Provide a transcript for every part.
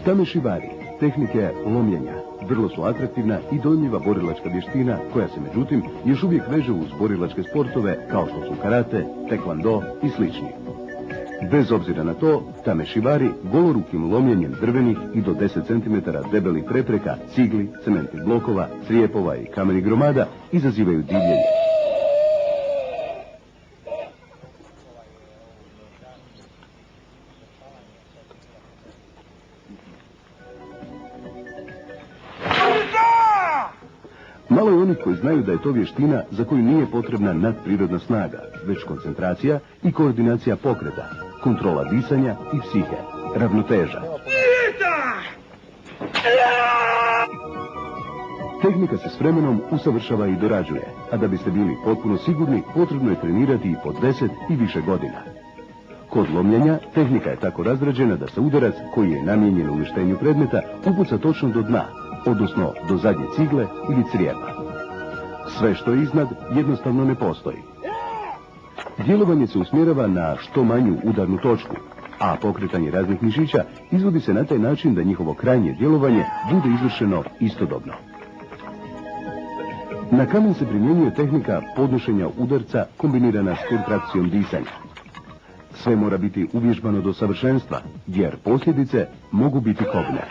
Tamešibari, tehnike lomljenja, vrlo su atraktivna i dojmljiva borilačka vještina koja se međutim još uvijek veže uz borilačke sportove kao što su karate, tekvando i slični. Bez obzira na to, tamešibari golorukim lomljenjem drvenih i do 10 cm debelih prepreka, cigli, cementnih blokova, crijepova i kamenih gromada izazivaju divljenje. Malo je onih koji znaju da je to vještina za koju nije potrebna nadprirodna snaga, već koncentracija i koordinacija pokreta, kontrola disanja i psihe, ravnoteža. Tehnika se s vremenom usavršava i dorađuje, a da biste bili potpuno sigurni, potrebno je trenirati i po 10 i više godina. Kod lomljenja tehnika je tako razrađena da se udarac, koji je namijenjen uništenju predmeta, upuca točno do dna, odnosno do zadnje cigle ili crijepa. Sve što je iznad jednostavno ne postoji. Djelovanje se usmjerava na što manju udarnu točku, a pokretanje raznih mišića izvodi se na taj način da njihovo krajnje djelovanje bude izvršeno istodobno. Na kamen se primjenjuje tehnika podnošenja udarca kombinirana s kontrakcijom disanja. Sve mora biti uvježbano do savršenstva, jer posljedice mogu biti kobne.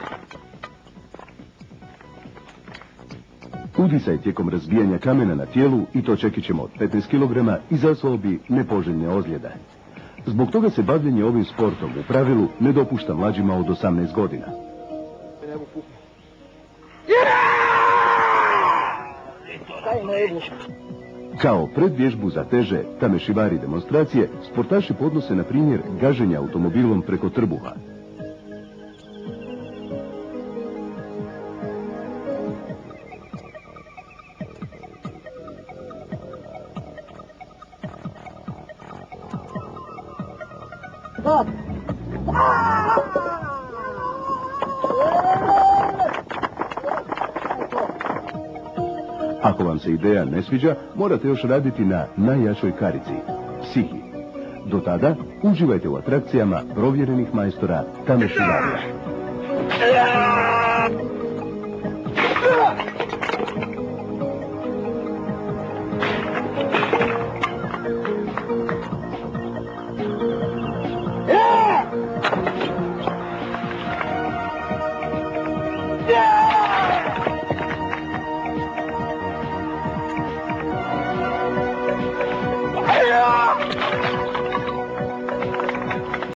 Udisaj tijekom razbijanja kamena na tijelu, i to čekićem od 15 kg, izazvao bi nepoželjne ozljede. Zbog toga se bavljenje ovim sportom u pravilu ne dopušta mlađima od 18 godina. Kao predvježbu za teže tamešibari demonstracije, sportaši podnose na primjer gaženje automobilom preko trbuha. Ako vam se ideja ne sviđa, morate još raditi na najjačoj karici, psihi. Do tada uživajte u atrakcijama provjerenih majstora tamešibarija.